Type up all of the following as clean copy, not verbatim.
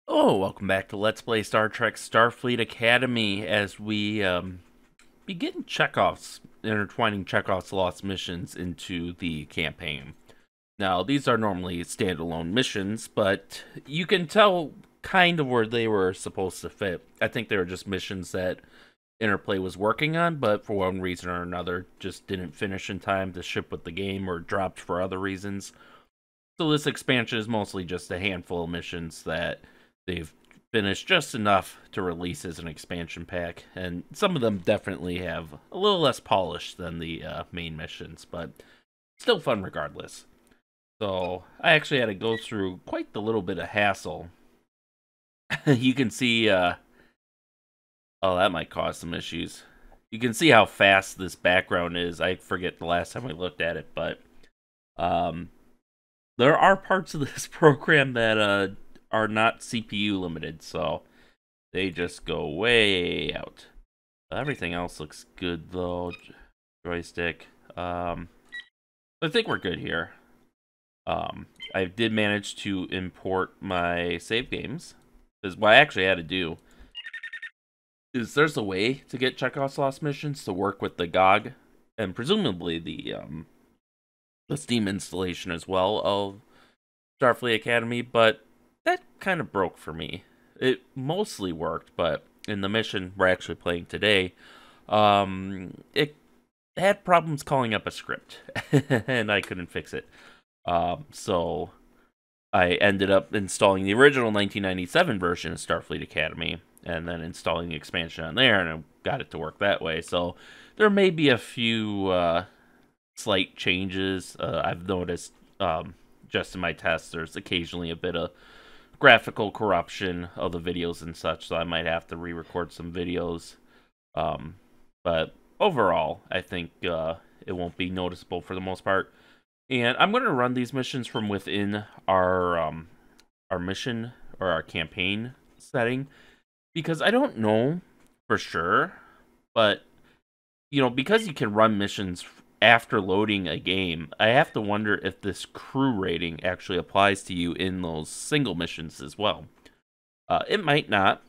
Oh, welcome back to Let's Play Star Trek Starfleet Academy as we begin intertwining Chekov's lost missions into the campaign. Now, these are normally standalone missions, but you can tell kind of where they were supposed to fit. I think they were just missions that Interplay was working on, but for one reason or another just didn't finish in time to ship with the game or dropped for other reasons. So this expansion is mostly just a handful of missions that they've finished just enough to release as an expansion pack, and some of them definitely have a little less polish than the main missions, but still fun regardless. So I actually had to go through quite the little bit of hassle. You can see, oh, that might cause some issues. You can see how fast this background is. I forget the last time I looked at it, but um, there are parts of this program that are not CPU limited, so they just go way out. Everything else looks good though. Joystick. I think we're good here. I did manage to import my save games. Because what I actually had to do is there's a way to get Chekov's Lost missions to work with the GOG and presumably the Steam installation as well of Starfleet Academy, but that kind of broke for me. It mostly worked, but in the mission we're actually playing today, it had problems calling up a script, and I couldn't fix it. So I ended up installing the original 1997 version of Starfleet Academy, and then installing the expansion on there, and I got it to work that way. So there may be a few slight changes. I've noticed just in my tests, there's occasionally a bit of graphical corruption of the videos and such, so I might have to re-record some videos. But overall, I think it won't be noticeable for the most part. And I'm going to run these missions from within our mission or our campaign setting, because I don't know for sure, but you know, because you can run missions after loading a game, I have to wonder if this crew rating actually applies to you in those single missions as well. It might not.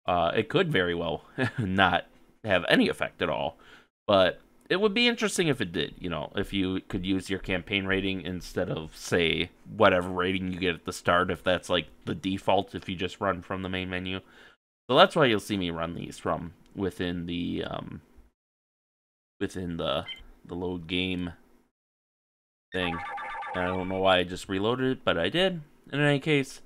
It could very well not have any effect at all. But it would be interesting if it did, you know, if you could use your campaign rating instead of, say, whatever rating you get at the start, if that's like the default if you just run from the main menu. So that's why you'll see me run these from within the load game thing. I don't know why I just reloaded it, but I did. In any case,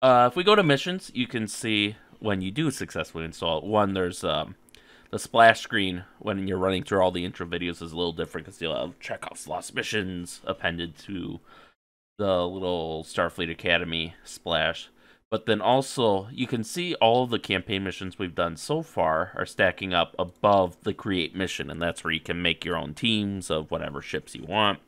if we go to missions, you can see when you do successfully install it. One, there's the splash screen when you're running through all the intro videos is a little different because you'll have Chekov's Lost missions appended to the little Starfleet Academy splash. But then also, you can see all of the campaign missions we've done so far are stacking up above the create mission, and that's where you can make your own teams of whatever ships you want.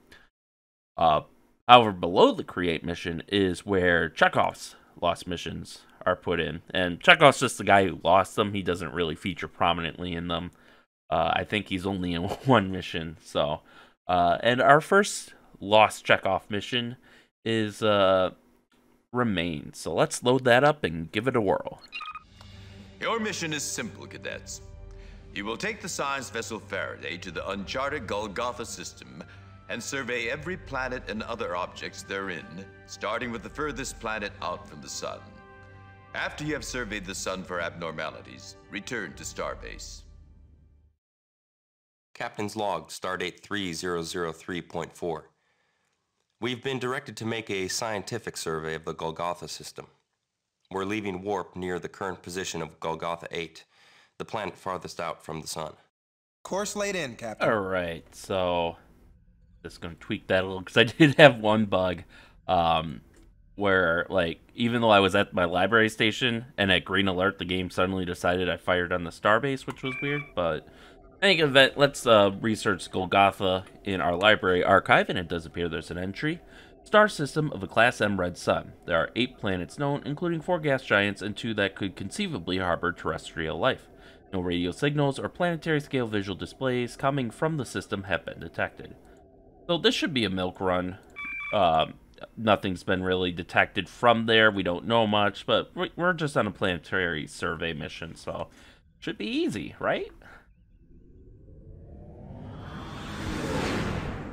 However, below the create mission is where Chekov's lost missions are put in, and Chekov's just the guy who lost them. He doesn't really feature prominently in them. I think he's only in one mission. So, and our first lost Chekov mission is remains. So let's load that up and give it a whirl. Your mission is simple, cadets. You will take the science vessel Faraday to the uncharted Golgotha System and survey every planet and other objects therein, starting with the furthest planet out from the sun. After you have surveyed the sun for abnormalities, return to Starbase. Captain's log, stardate 3003.4. We've been directed to make a scientific survey of the Golgotha system. We're leaving warp near the current position of Golgotha 8, the planet farthest out from the sun. Course laid in, Captain. Alright, so just gonna tweak that a little, because I did have one bug where, like, even though I was at my library station and at green alert, the game suddenly decided I fired on the starbase, which was weird. But in any event, let's research Golgotha in our library archive, and it does appear there's an entry. Star system of the Class M red sun. There are 8 planets known, including 4 gas giants and 2 that could conceivably harbor terrestrial life. No radio signals or planetary scale visual displays coming from the system have been detected. So this should be a milk run. nothing's been really detected from there. We don't know much, but we're just on a planetary survey mission, so should be easy, right?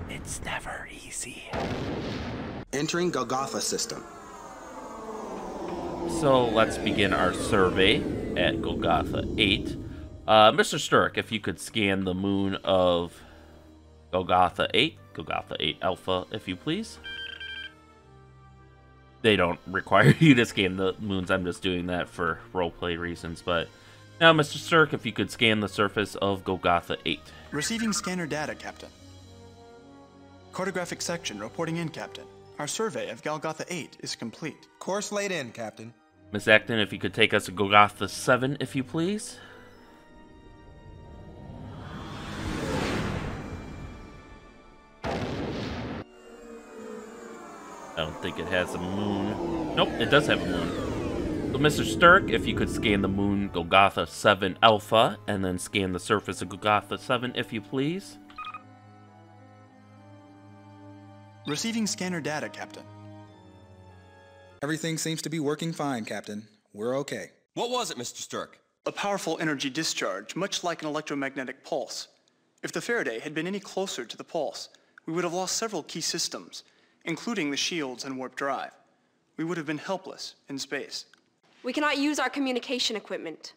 It's never easy. Entering Golgotha System. So let's begin our survey at Golgotha 8. Mr. Sturck, if you could scan the moon of Golgotha 8 Alpha, if you please. They don't require you to scan the moons. I'm just doing that for roleplay reasons. But now, Mr. Sturck, if you could scan the surface of Golgotha 8. Receiving scanner data, Captain. Cartographic section reporting in, Captain. Our survey of Golgotha 8 is complete. Course laid in, Captain. Miss Acton, if you could take us to Golgotha 7, if you please. I don't think it has a moon. Nope, it does have a moon. So, Mr. Sturck, if you could scan the moon Golgotha 7 Alpha, and then scan the surface of Golgotha 7, if you please. Receiving scanner data, Captain. Everything seems to be working fine, Captain. We're okay. What was it, Mr. Sturck? A powerful energy discharge, much like an electromagnetic pulse. If the Faraday had been any closer to the pulse, we would have lost several key systems, including the shields and warp drive. We would have been helpless in space. We cannot use our communication equipment.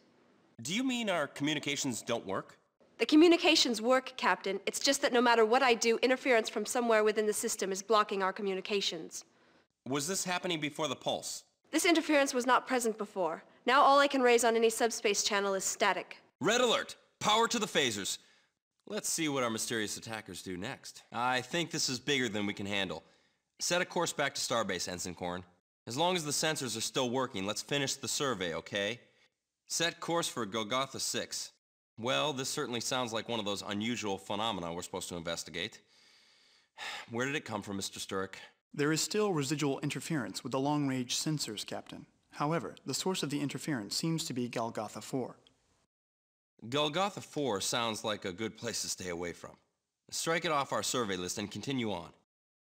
Do you mean our communications don't work? The communications work, Captain. It's just that no matter what I do, interference from somewhere within the system is blocking our communications. Was this happening before the pulse? This interference was not present before. Now all I can raise on any subspace channel is static. Red alert! Power to the phasers. Let's see what our mysterious attackers do next. I think this is bigger than we can handle. Set a course back to Starbase, Ensign Korn. As long as the sensors are still working, let's finish the survey, okay? Set course for Golgotha 6. Well, this certainly sounds like one of those unusual phenomena we're supposed to investigate. Where did it come from, Mr. Sturck? There is still residual interference with the long-range sensors, Captain. However, the source of the interference seems to be Golgotha 4. Golgotha 4 sounds like a good place to stay away from. Strike it off our survey list and continue on.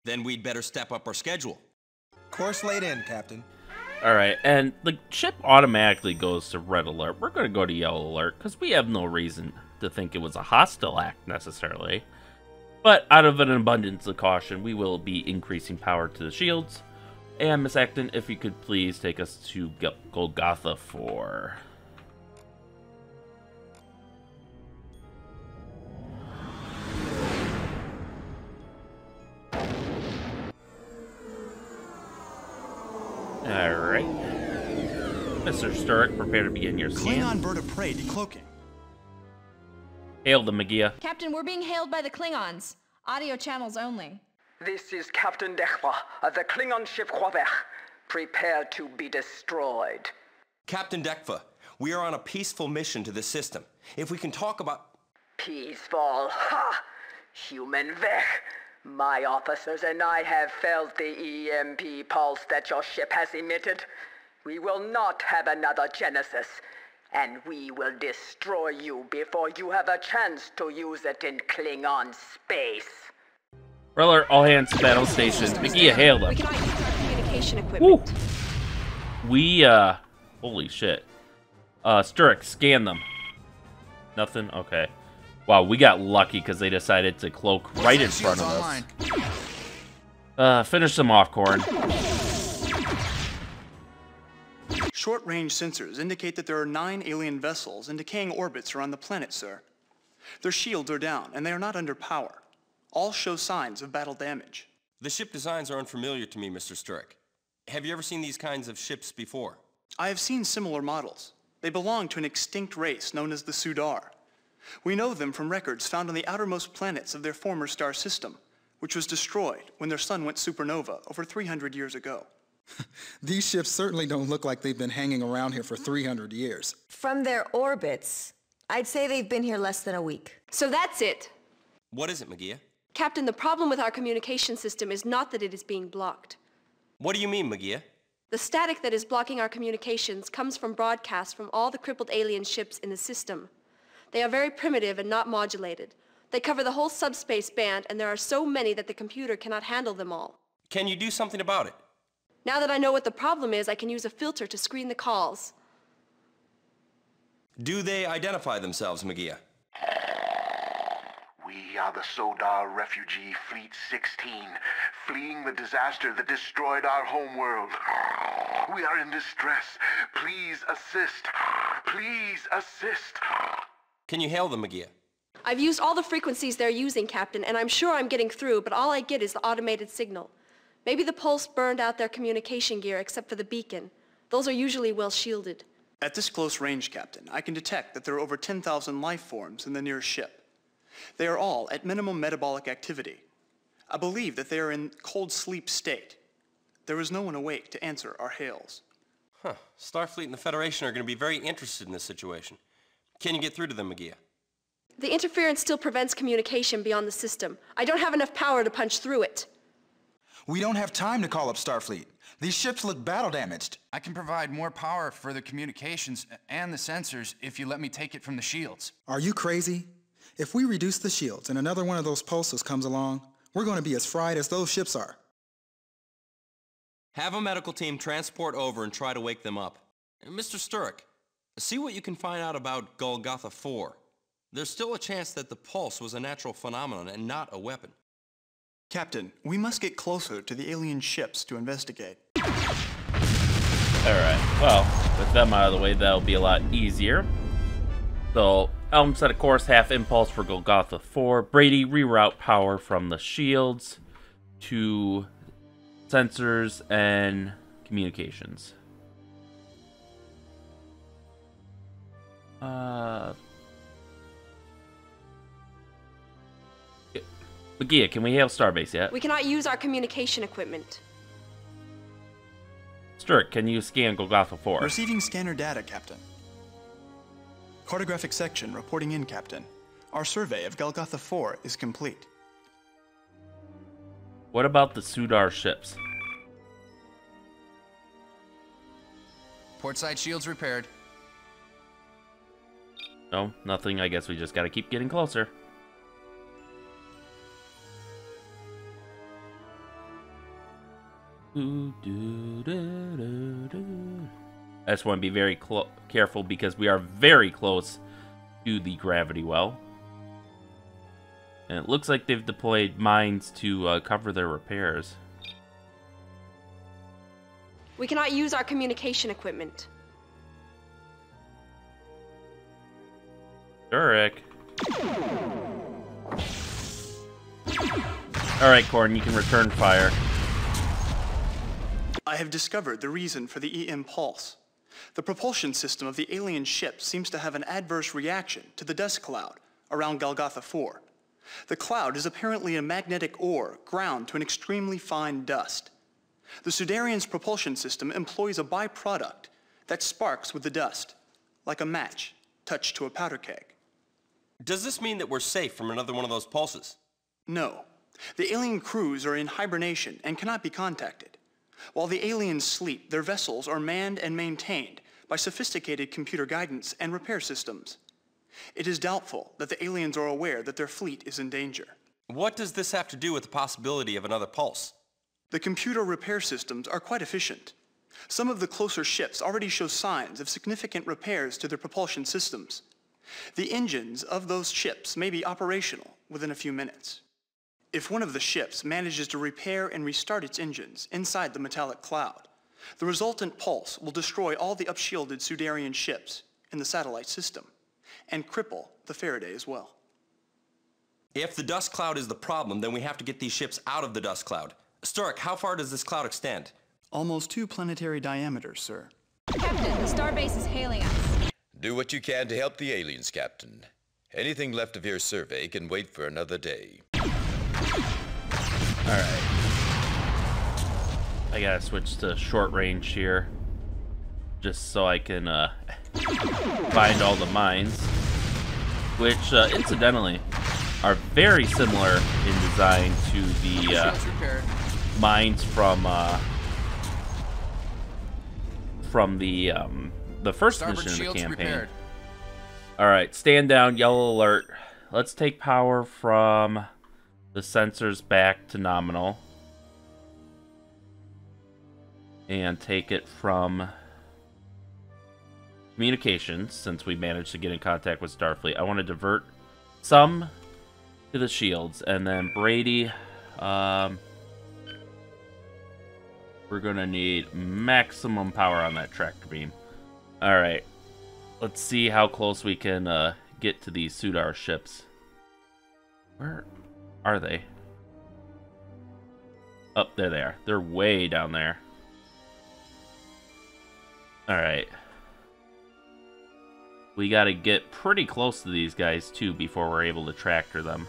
Then we'd better step up our schedule. Course laid in, Captain. Alright, and the ship automatically goes to red alert. We're going to go to yellow alert, because we have no reason to think it was a hostile act, necessarily. But out of an abundance of caution, we will be increasing power to the shields. And Miss Acton, if you could please take us to Golgotha 4. Alright. Mr. Sturck, prepare to begin your scan. Klingon bird of prey decloaking. Hail the Magia. Captain, we're being hailed by the Klingons. Audio channels only. This is Captain Dekwa of the Klingon ship Oberth. Prepare to be destroyed. Captain Dekva, we are on a peaceful mission to the system. If we can talk about... Peaceful? Ha! Human Vech. My officers and I have felt the EMP pulse that your ship has emitted. We will not have another Genesis, and we will destroy you before you have a chance to use it in Klingon space. Roller, all hands to battle stations. Magia, hail them. We cannot use our communication equipment. Woo. Holy shit. Sturck, scan them. Nothing? Okay. Wow, we got lucky because they decided to cloak right in front of us. Finish them off, Korn. Short-range sensors indicate that there are 9 alien vessels in decaying orbits around the planet, sir. Their shields are down, and they are not under power. All show signs of battle damage. The ship designs are unfamiliar to me, Mr. Sturck. Have you ever seen these kinds of ships before? I have seen similar models. They belong to an extinct race known as the Sudar. We know them from records found on the outermost planets of their former star system, which was destroyed when their sun went supernova over 300 years ago. These ships certainly don't look like they've been hanging around here for 300 years. From their orbits, I'd say they've been here less than a week. So that's it. What is it, Magia? Captain, the problem with our communication system is not that it is being blocked. What do you mean, Magia? The static that is blocking our communications comes from broadcasts from all the crippled alien ships in the system. They are very primitive and not modulated. They cover the whole subspace band, and there are so many that the computer cannot handle them all. Can you do something about it? Now that I know what the problem is, I can use a filter to screen the calls. Do they identify themselves, Magia? We are the Sodar Refugee Fleet 16, fleeing the disaster that destroyed our homeworld. We are in distress. Please assist. Please assist. Can you hail them, Magia? I've used all the frequencies they're using, Captain, and I'm sure I'm getting through, but all I get is the automated signal. Maybe the pulse burned out their communication gear except for the beacon. Those are usually well shielded. At this close range, Captain, I can detect that there are over 10,000 life forms in the nearest ship. They are all at minimum metabolic activity. I believe that they are in cold sleep state. There is no one awake to answer our hails. Huh. Starfleet and the Federation are going to be very interested in this situation. Can you get through to them, Magia? The interference still prevents communication beyond the system. I don't have enough power to punch through it. We don't have time to call up Starfleet. These ships look battle damaged. I can provide more power for the communications and the sensors if you let me take it from the shields. Are you crazy? If we reduce the shields and another one of those pulses comes along, we're going to be as fried as those ships are. Have a medical team transport over and try to wake them up. Mr. Sturrock, see what you can find out about Golgotha 4. There's still a chance that the pulse was a natural phenomenon and not a weapon. Captain, we must get closer to the alien ships to investigate. Alright, well, with them out of the way, that'll be a lot easier. So, Elm set a course half impulse for Golgotha 4. Brady, reroute power from the shields to sensors and communications. Magia, can we hail Starbase yet? We cannot use our communication equipment. Sturrock, can you scan Golgotha 4? Receiving scanner data, Captain. Cartographic section reporting in, Captain. Our survey of Golgotha 4 is complete. What about the Sudar ships? Portside shields repaired. No, nothing. I guess we just gotta keep getting closer. I just want to be very careful because we are very close to the gravity well. And it looks like they've deployed mines to cover their repairs. We cannot use our communication equipment. Sturrock. Alright, Corn, you can return fire. I have discovered the reason for the EM pulse. The propulsion system of the alien ship seems to have an adverse reaction to the dust cloud around Golgotha 4. The cloud is apparently a magnetic ore ground to an extremely fine dust. The Sudarian's propulsion system employs a byproduct that sparks with the dust, like a match touched to a powder keg. Does this mean that we're safe from another one of those pulses? No. The alien crews are in hibernation and cannot be contacted. While the aliens sleep, their vessels are manned and maintained by sophisticated computer guidance and repair systems. It is doubtful that the aliens are aware that their fleet is in danger. What does this have to do with the possibility of another pulse? The computer repair systems are quite efficient. Some of the closer ships already show signs of significant repairs to their propulsion systems. The engines of those ships may be operational within a few minutes. If one of the ships manages to repair and restart its engines inside the metallic cloud, the resultant pulse will destroy all the upshielded Sudarian ships in the satellite system and cripple the Faraday as well. If the dust cloud is the problem, then we have to get these ships out of the dust cloud. Sturrock, how far does this cloud extend? Almost 2 planetary diameters, sir. Captain, the starbase is hailing us. Do what you can to help the aliens, Captain. Anything left of your survey can wait for another day. Alright. I gotta switch to short range here. Just so I can find all the mines. Which, incidentally, are very similar in design to the mines from the first Starboard mission of the campaign. Repaired. Alright, stand down, yellow alert. Let's take power from the sensors back to nominal. and take it from communications, since we managed to get in contact with Starfleet. I want to divert some to the shields, and then Brady, we're gonna need maximum power on that tractor beam. Alright, let's see how close we can get to these Sudar ships. Where are they? Oh, there they are. They're way down there. Alright. We gotta get pretty close to these guys, too, before we're able to tractor them.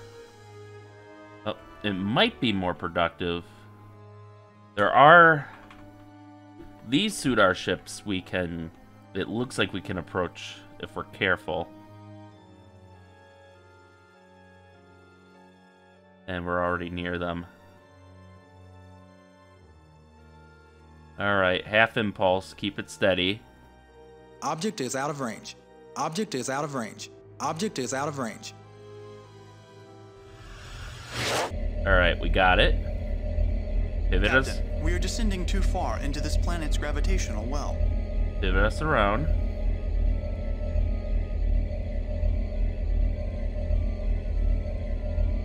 Oh, it might be more productive. There are... These Sudar ships we can... It looks like we can approach if we're careful. And we're already near them. Alright, half impulse. Keep it steady. Object is out of range. Object is out of range. Object is out of range. Alright, we got it. Pivot us. Captain, we are descending too far into this planet's gravitational well. Pivot us around.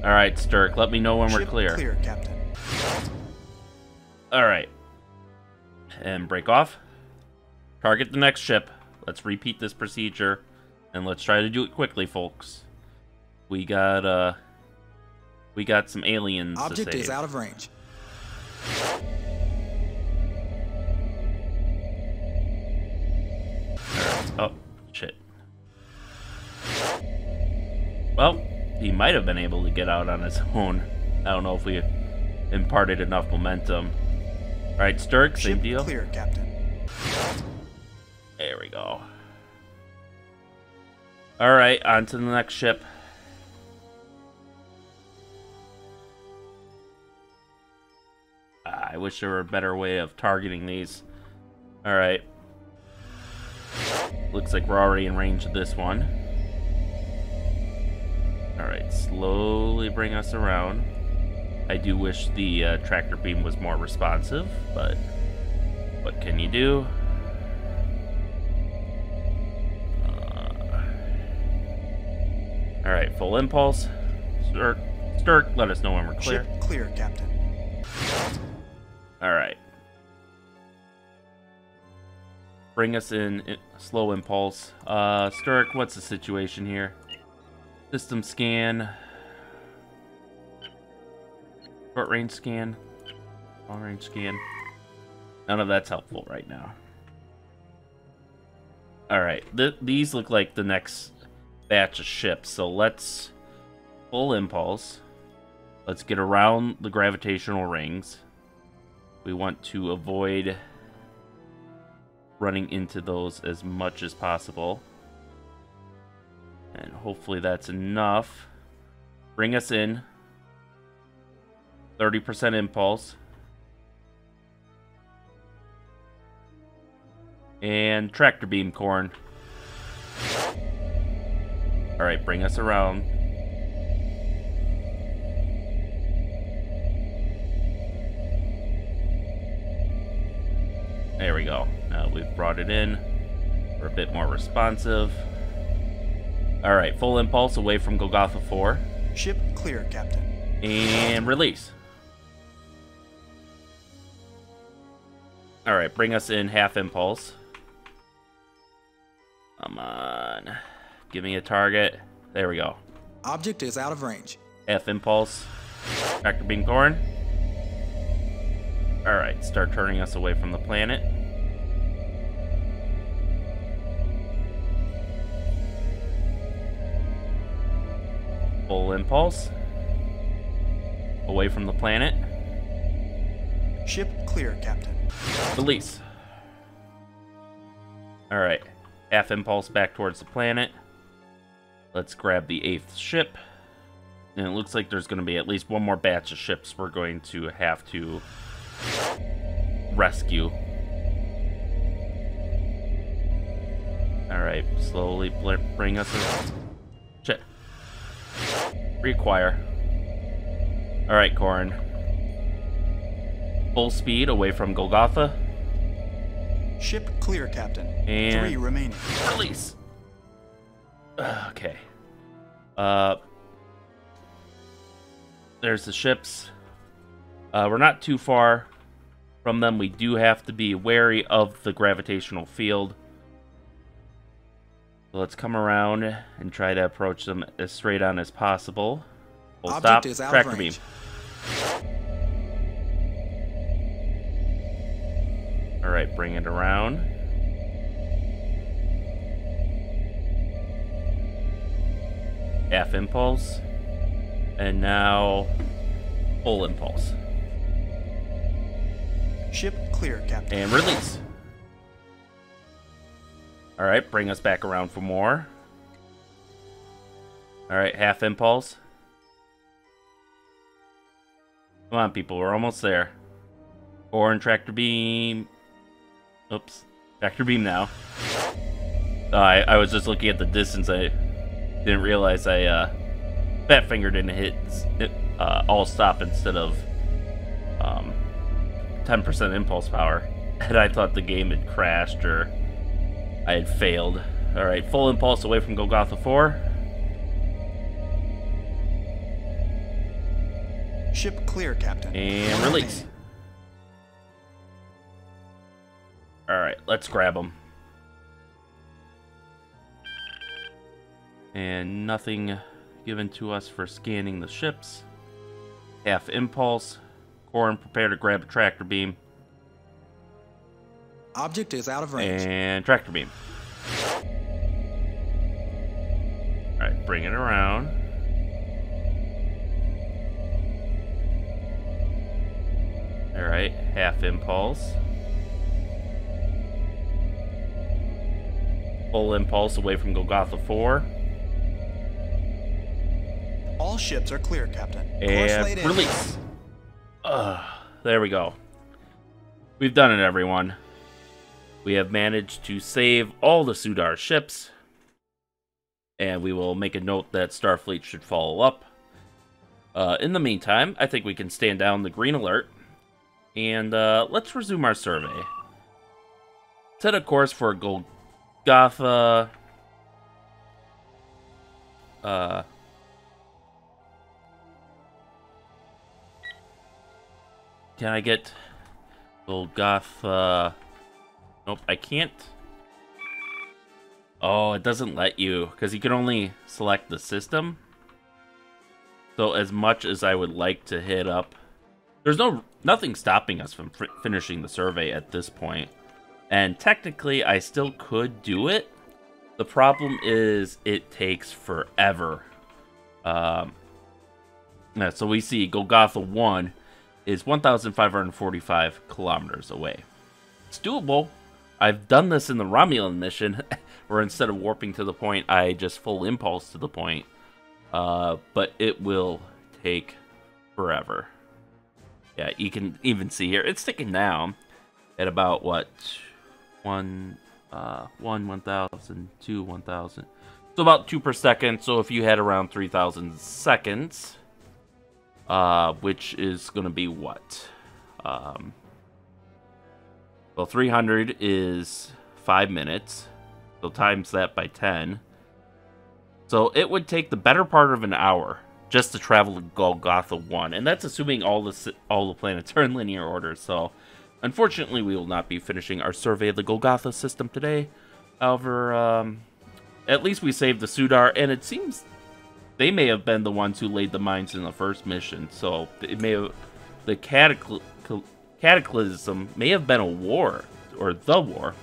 Alright, Sturk, let me know when we're clear. Clear, Captain. Alright. And break off. Target the next ship. Let's repeat this procedure. And let's try to do it quickly, folks. We got some aliens to save. Object is out of range. Oh, shit. Well, he might have been able to get out on his own. I don't know if we imparted enough momentum. Alright, Sturk, same deal. Clear, Captain. There we go. Alright, on to the next ship. I wish there were a better way of targeting these. Alright. Looks like we're already in range of this one. Alright, slowly bring us around. I do wish the tractor beam was more responsive, but what can you do? Alright, full impulse. Sturk, let us know when we're clear. Ship clear, Captain. Alright. Bring us in slow impulse. Sturk, what's the situation here? System scan. Short range scan. Long range scan. None of that's helpful right now. Alright, these look like the next batch of ships, so let's full impulse. Let's get around the gravitational rings. We want to avoid running into those as much as possible. And hopefully that's enough. Bring us in. 30% impulse. And tractor beam, Corn. Alright, bring us around. There we go. Now we've brought it in. We're a bit more responsive. Alright, full impulse away from Golgotha 4. Ship clear, Captain. And release. Alright, bring us in half impulse. Come on. Give me a target. There we go. Object is out of range. Half impulse. Tractor beam, Corn. Alright, start turning us away from the planet. Full impulse. Away from the planet. Ship clear, Captain. Release. Alright, half impulse back towards the planet. Let's grab the 8th ship. And it looks like there's going to be at least one more batch of ships we're going to have to rescue. Alright, slowly bring us around. Shit. Reacquire. Alright, Corn. Full speed away from Golgotha. Ship clear, Captain. And 3 remaining. Release. Okay. There's the ships. We're not too far from them. We do have to be wary of the gravitational field. So let's come around and try to approach them as straight on as possible. Full stop. Object is out Tractor of beam. range. All right, bring it around. Half impulse. And now full impulse. Ship clear, Captain. And release. All right, bring us back around for more. All right, half impulse. Come on, people, we're almost there. Core and tractor beam. Oops, tractor beam now. I was just looking at the distance. I didn't realize fat finger didn't hit all stop instead of 10% impulse power, and I thought the game had crashed or I had failed. All right, full impulse away from Golgotha 4. Ship clear, Captain. And release. Alright, let's grab them. And nothing given to us for scanning the ships. Half impulse. Corin, prepare to grab a tractor beam. Object is out of range. And tractor beam. Alright, bring it around. Alright, half impulse. Full impulse away from Golgotha 4. All ships are clear, Captain. And release. There we go. We've done it, everyone. We have managed to save all the Sudar ships. And we will make a note that Starfleet should follow up. In the meantime, I think we can stand down the green alert. And let's resume our survey. Set a course for Golgotha. Can I get Golgotha? Nope, I can't. Oh, it doesn't let you, because you can only select the system. So as much as I would like to hit up, there's nothing stopping us from finishing the survey at this point. And technically, I still could do it. The problem is it takes forever. Yeah, so we see Golgotha 1 is 1,545 kilometers away. It's doable. I've done this in the Romulan mission, where instead of warping to the point, I just full impulse to the point. But it will take forever. Yeah, you can even see here, it's ticking down at about, what, 1,000, 2, 1,000. So about 2 per second, so if you had around 3,000 seconds, which is going to be what? Well, 300 is 5 minutes, so times that by 10. So it would take the better part of an hour just to travel to Golgotha 1, and that's assuming all the planets are in linear order. So, unfortunately, we will not be finishing our survey of the Golgotha system today. However, at least we saved the Sudar, and it seems they may have been the ones who laid the mines in the first mission. So it may have, the cataclysm may have been a war, or the war.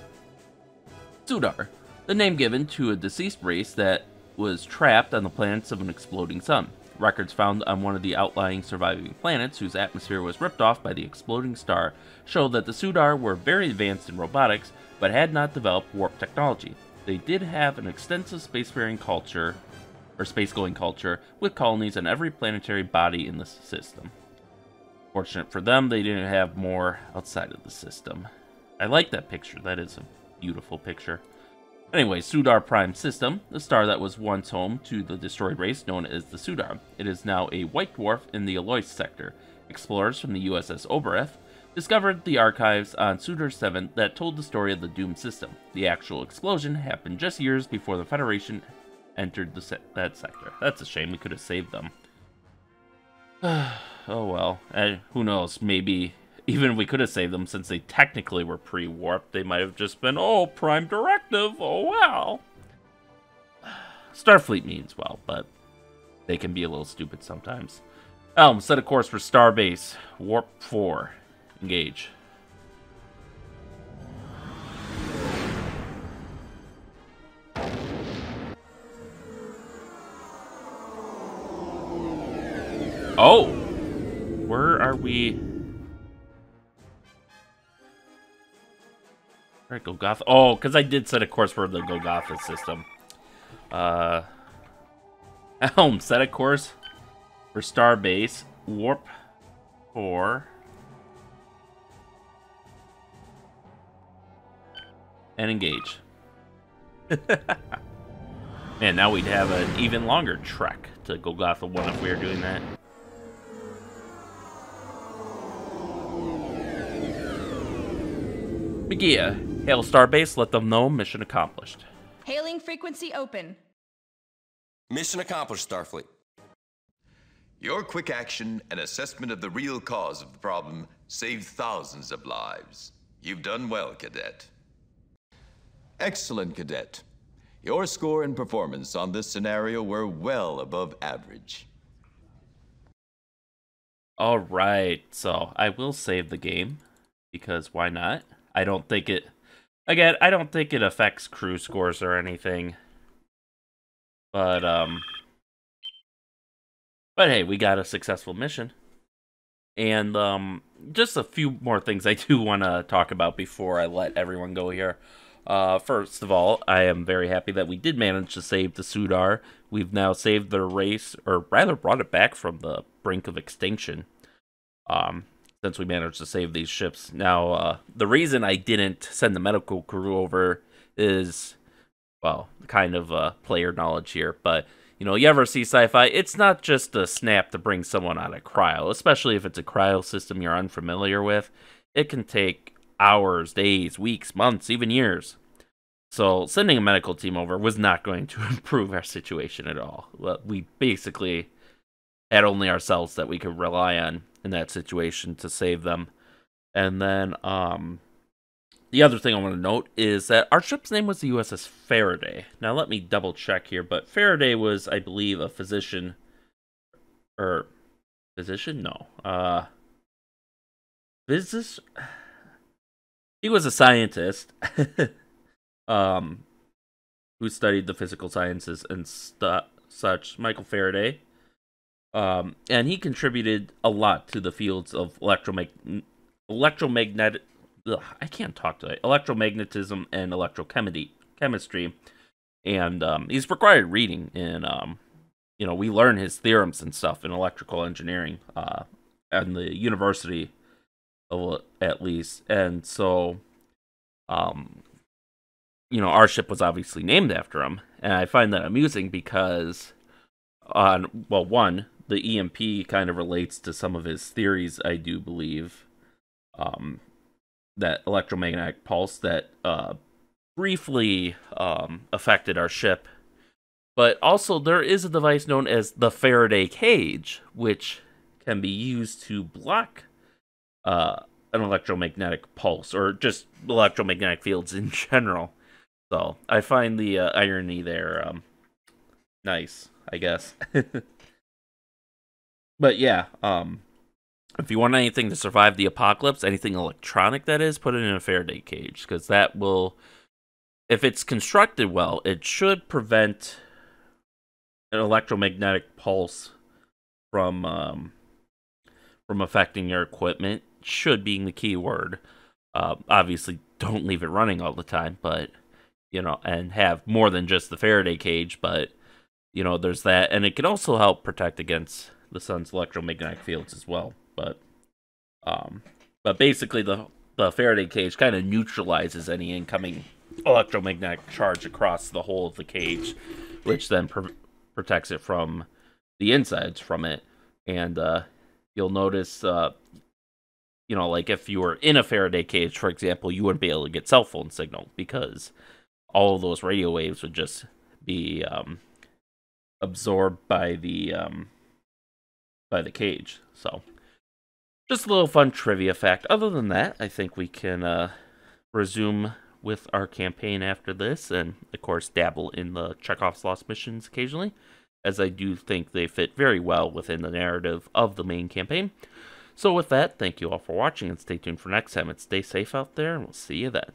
Sudar, the name given to a deceased race that was trapped on the planets of an exploding sun. Records found on one of the outlying surviving planets whose atmosphere was ripped off by the exploding star show that the Sudar were very advanced in robotics, but had not developed warp technology. They did have an extensive spacefaring culture, or space-going culture, with colonies on every planetary body in the system. Fortunate for them, they didn't have more outside of the system. I like that picture. That is a beautiful picture. Anyway, Sudar Prime System, the star that was once home to the destroyed race known as the Sudar. It is now a white dwarf in the Alois sector. Explorers from the USS Oberth, discovered the archives on Sudar 7 that told the story of the doomed system. The actual explosion happened just years before the Federation entered that sector. That's a shame, we could have saved them. Oh well, who knows, maybe even if we could have saved them, since they technically were pre-warp, they might have just been, oh, Prime Directive, oh well. Starfleet means well, but they can be a little stupid sometimes. Elm, set a course for Starbase, Warp 4. Engage. Oh! Where are we? Alright, Golgotha. Oh, because I did set a course for the Golgotha system. Elm, set a course for Starbase, Warp 4. And engage. Man, now we'd have an even longer trek to Golgotha 1 if we were doing that. Magia, hail Starbase, let them know mission accomplished. Hailing frequency open. Mission accomplished, Starfleet. Your quick action and assessment of the real cause of the problem saved thousands of lives. You've done well, Cadet. Excellent, Cadet. Your score and performance on this scenario were well above average. Alright, so I will save the game, because why not? I don't think it... Again, I don't think it affects crew scores or anything. But hey, we got a successful mission. And, just a few more things I do want to talk about before I let everyone go here. First of all, I am very happy that we did manage to save the Sudar. We've now saved the race, or rather brought it back from the brink of extinction. Since we managed to save these ships. Now, the reason I didn't send the medical crew over is, well, kind of player knowledge here, but, you know, you ever see sci-fi, it's not just a snap to bring someone out of cryo, especially if it's a cryo system you're unfamiliar with. It can take hours, days, weeks, months, even years. So, sending a medical team over was not going to improve our situation at all. We basically had only ourselves that we could rely on in that situation to save them. And then, the other thing I want to note is that our ship's name was the USS Faraday. Now, let me double check here, but Faraday was, I believe, a physician, or, physician? No. Physicist? He was a scientist, who studied the physical sciences and such, Michael Faraday. And he contributed a lot to the fields of electromagnetism and electrochemistry. And he's required reading in, you know, we learn his theorems and stuff in electrical engineering at the university, at least. And so, you know, our ship was obviously named after him. And I find that amusing because, one, the EMP kind of relates to some of his theories, I do believe. That electromagnetic pulse that briefly affected our ship. But also, there is a device known as the Faraday cage, which can be used to block an electromagnetic pulse, or just electromagnetic fields in general. So, I find the irony there nice, I guess. But yeah, if you want anything to survive the apocalypse, anything electronic that is, put it in a Faraday cage, because that will, if it's constructed well, it should prevent an electromagnetic pulse from affecting your equipment. Should being the key word. Obviously, don't leave it running all the time, but, you know, and have more than just the Faraday cage, but, you know, there's that, and it can also help protect against the sun's electromagnetic fields as well. But basically the Faraday cage kind of neutralizes any incoming electromagnetic charge across the whole of the cage, which then protects it from the insides from it. And you'll notice you know, like if you were in a Faraday cage, for example, you wouldn't be able to get cell phone signal because all of those radio waves would just be absorbed by the cage. So, just a little fun trivia fact. Other than that, I think we can resume with our campaign after this, and of course dabble in the Chekov's Lost missions occasionally, as I do think they fit very well within the narrative of the main campaign. So with that, thank you all for watching, and stay tuned for next time, and stay safe out there, and we'll see you then.